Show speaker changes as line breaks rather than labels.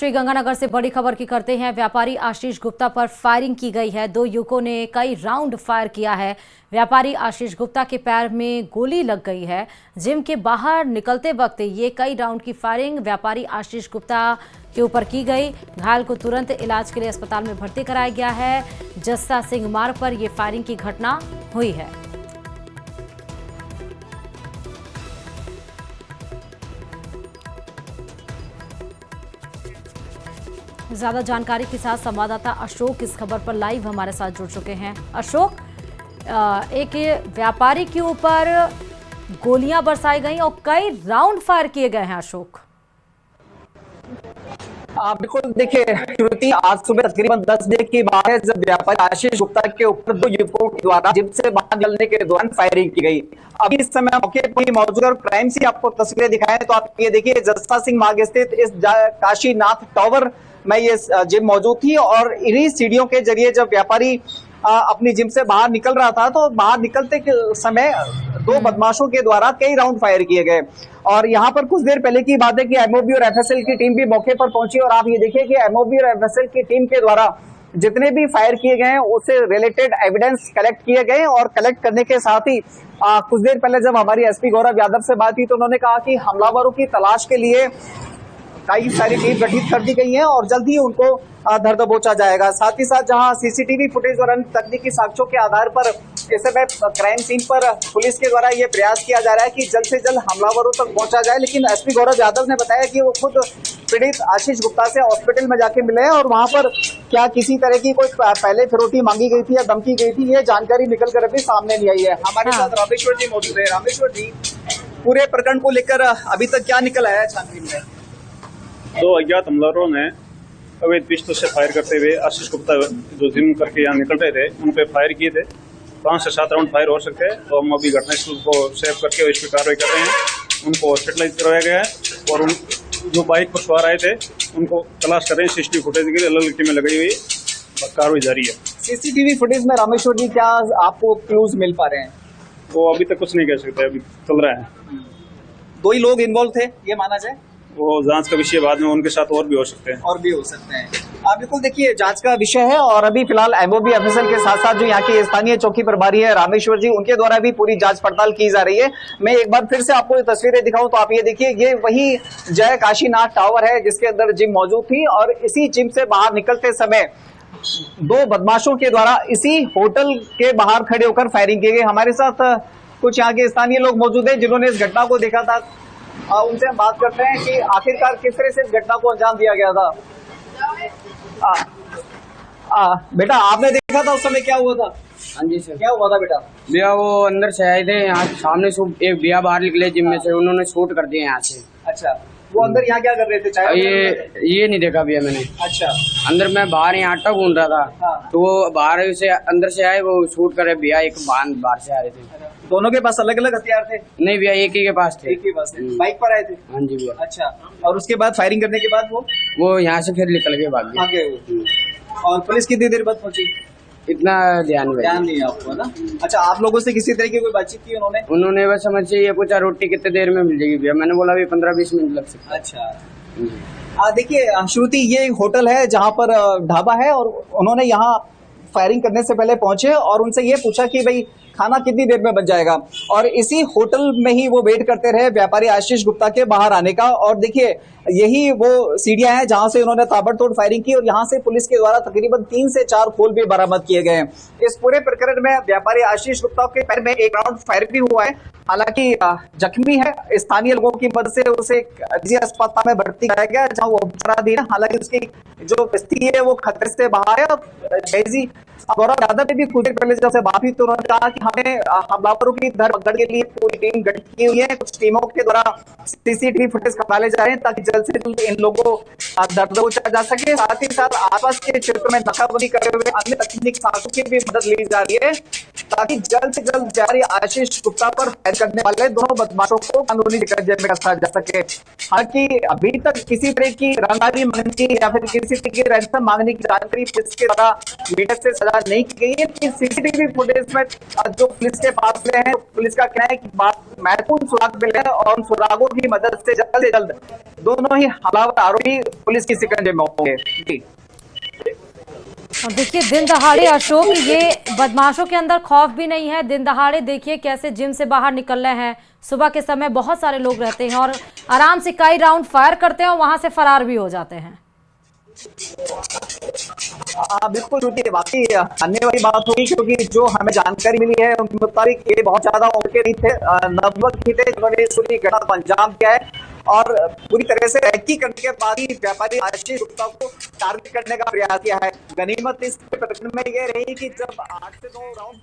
श्रीगंगानगर से बड़ी खबर की करते हैं। व्यापारी आशीष गुप्ता पर फायरिंग की गई है। दो युवकों ने कई राउंड फायर किया है। व्यापारी आशीष गुप्ता के पैर में गोली लग गई है। जिम के बाहर निकलते वक्त ये कई राउंड की फायरिंग व्यापारी आशीष गुप्ता के ऊपर की गई। घायल को तुरंत इलाज के लिए अस्पताल में भर्ती कराया गया है। जस्सा सिंह मार्ग पर यह फायरिंग की घटना हुई है। ज्यादा जानकारी के साथ संवाददाता अशोक इस खबर पर लाइव हमारे साथ जुड़ चुके हैं। अशोक, एक व्यापारी के ऊपर गोलियां बरसाई गई और कई राउंड फायर किए गए हैं। अशोक,
बिल्कुल, देखिए श्रुति, आज सुबह तकरीबन 10 बजे की बात है जब व्यापारी आशीष गुप्ता के ऊपर दो युवकों के द्वारा जिम से बाहर निकलने के दौरान फायरिंग की गई। अभी इस समय मौके पर मौजूद और क्राइम से आपको तस्वीरें दिखाएं तो आप ये देखिए, जस्सा सिंह मार्ग स्थित इस काशीनाथ टावर में ये जिम मौजूद थी और इन्हीं सीढ़ियों के जरिए जब व्यापारी अपनी जिम से बाहर निकल रहा था तो बाहर निकलते के समय दो बदमाशों के द्वारा कई राउंड फायर किए गए। और यहाँ पर कुछ देर पहले की बात है कि एमओबी और एफएसएल की टीम भी मौके पर पहुंची और आप ये देखिए कि एमओबी और एफएसएल की टीम के द्वारा जितने भी फायर किए गए हैं उससे रिलेटेड एविडेंस कलेक्ट किए गए और कलेक्ट करने के साथ ही कुछ देर पहले जब हमारी एसपी गौरव यादव से बात हुई तो उन्होंने कहा कि हमलावरों की तलाश के लिए कई सारी टीम गठित कर दी गई है और जल्द ही उनको धर दबोचा जाएगा। साथ ही साथ जहां सीसीटीवी फुटेज और अन्य तकनीकी साक्ष्यों के आधार पर इस समय क्राइम सीन पर पुलिस के द्वारा ये प्रयास किया जा रहा है कि जल्द से जल्द हमलावरों तक पहुंचा जाए। लेकिन एसपी गौरव यादव ने बताया कि वो खुद पीड़ित आशीष गुप्ता से हॉस्पिटल में जाके मिले हैं और वहां पर क्या किसी तरह की कोई पहले फिरौती मांगी गई थी या धमकी गई थी, ये जानकारी निकल कर अभी सामने नहीं आई है। हमारे साथ रामेश्वर जी मौजूद है। रामेश्वर जी, पूरे प्रकरण को लेकर अभी तक क्या निकल आया है छानबीन में?
दो अज्ञात हमलावरों ने अवैध पिस्तौल से फायर करते हुए आशीष गुप्ता जो जिम करके यहाँ निकल रहे थे उन पे फायर किए थे। 5 से 7 राउंड फायर हो सकते हैं। तो हम अभी घटनास्थल को सेव करके इस पर कार्रवाई कर रहे हैं। उनको हॉस्पिटलाइज करवाया गया है और उन जो बाइक पर सवार आए थे उनको तलाश कर रहे हैं। सीसीटीवी फुटेज के लिए अलग टीमें लगाई हुई कार्रवाई जारी है।
सीसीटीवी फुटेज में रामेश्वर जी क्या आपको क्लूज मिल पा रहे हैं?
वो अभी तक कुछ नहीं कह सकते, अभी चल रहा है।
2 ही लोग इन्वॉल्व थे ये माना जाए?
वो जांच का विषय, बाद में उनके साथ और भी हो सकते हैं।
बिल्कुल, देखिए जांच का विषय है और अभी फिलहाल एमओबी एफएसएल के साथ साथ जो यहाँ की स्थानीय चौकी प्रभारी है रामेश्वर जी, उनके द्वारा भी पूरी जांच पड़ताल की जा रही है। मैं एक बार फिर से आपको ये तस्वीरें दिखाऊं तो आप ये देखिए, ये वही जय काशीनाथ टावर है जिसके अंदर जिम मौजूद थी और इसी जिम से बाहर निकलते समय 2 बदमाशों के द्वारा इसी होटल के बाहर खड़े होकर फायरिंग की गई। हमारे साथ कुछ यहाँ के स्थानीय लोग मौजूद है जिन्होंने इस घटना को देखा था। उनसे हम बात करते हैं कि आखिरकार किस तरह से इस घटना को अंजाम दिया गया था। बेटा, आपने देखा था उस समय क्या हुआ था?
हाँ जी सर।
क्या हुआ था बेटा?
भैया वो अंदर से आए थे, यहाँ सामने से एक भैया बाहर निकले जिम में से, उन्होंने शूट कर दिया यहाँ से।
अच्छा, वो अंदर यहाँ क्या कर रहे थे? चाय
ये नहीं देखा भैया मैंने।
अच्छा,
अंदर मैं बाहर यहाँ आटा गूंद रहा था।
हाँ।
तो वो बाहर से अंदर से आए, वो शूट करे भैया, एक बाहर से आ रहे थे।
दोनों के पास अलग अलग हथियार थे?
नहीं भैया, एक ही के पास थे।
एक ही पास थे। बाइक पर आए थे?
हाँ जी भैया।
अच्छा, और उसके बाद फायरिंग करने के बाद
वो यहाँ से फिर निकल गए भाग गए।
आगे। और पुलिस कितनी देर बाद पहुंची?
इतना ध्यान
नहीं है आपको ना? अच्छा, आप लोगों से किसी तरह की कोई बातचीत की उन्होंने?
उन्होंने बस समझ से ये पूछा रोटी कितने देर में मिल जाएगी भैया। मैंने बोला अभी 15-20 मिनट लग सकते।
अच्छा, देखिए श्रुति, ये होटल है जहाँ पर ढाबा है और उन्होंने यहाँ फायरिंग करने से पहले पहुंचे और उनसे ये पूछा कि भाई खाना कितनी देर में बन जाएगा और इसी होटल में ही वो वेट करते रहे व्यापारी आशीष गुप्ता के बाहर आने का। और देखिए यही वो सीढ़ियां हैं जहां से उन्होंने ताबड़तोड़ फायरिंग की और यहां से पुलिस के द्वारा तकरीबन 3 से 4 खोल भी बरामद किए गए। इस पूरे प्रकरण में व्यापारी आशीष गुप्ता के पैर में एक राउंड फायर भी हुआ है। हालांकि जख्मी है, स्थानीय लोगों की मदद से उसे निजी अस्पताल में भर्ती कराया गया जहां वो उपचाराधीन है। हालांकि उसकी जो स्थिति है वो खतरे से बाहर है। गौरव यादव ने भी कुछ देर पहले जब से बात हुई तो उन्होंने कहा कि हमें हमलावरों की धरपकड़ के लिए पूरी टीम गठित की हुई है। कुछ टीमों के द्वारा सीसीटीवी फुटेज खंगाले जा रहे हैं ताकि जल्द से जल्द इन लोगों को धर दबोचा जा सके। साथ ही साथ आसपास के क्षेत्र में नाकाबंदी करते हुए अन्य तकनीक साधनों की भी मदद ली जा रही है। ताकि जल्द से जल्द व्यापारी आशीष गुप्ता पर फायर करने वाले दोनों बदमाशों को कानूनी कब्जे में रखा जा सके। हालांकि अभी तक किसी तरह की रंगदारी मांगने की या फिर किसी तरह की रैंसम मांगने की जानकारी पुलिस के द्वारा मीडिया से साझा नहीं की गई है। लेकिन सीसीटीवी फुटेज में जो पुलिस के पास मिले हैं, पुलिस का कहना है कि महत्वपूर्ण सुराग मिले हैं और उन सुरागों की मदद से जल्द दोनों ही हमलावर आरोपी पुलिस की शिकंजे में होंगे।
और देखिए दिन दहाड़े अशोक, ये बदमाशों के अंदर खौफ भी नहीं है। दिन दहाड़े देखिए कैसे जिम से बाहर निकल रहे हैं, सुबह के समय बहुत सारे लोग रहते हैं और आराम से कई राउंड फायर करते हैं और वहां से फरार भी हो जाते हैं।
बिल्कुल श्रुति, बाकी आने वाली बात होगी क्योंकि जो हमें जानकारी मिली है उनके मुताबिक ये बहुत ज्यादा उम्र के नहीं थे, नवयुवक ही थे जिन्होंने इस पूरी घटना को अंजाम दिया है और पूरी तरह से रेकी करने के बाद ही व्यापारी आशीष गुप्ता को टारगेट करने का प्रयास किया है। गनीमत इस प्रकरण में ये रही कि जब 8 से 9 राउंड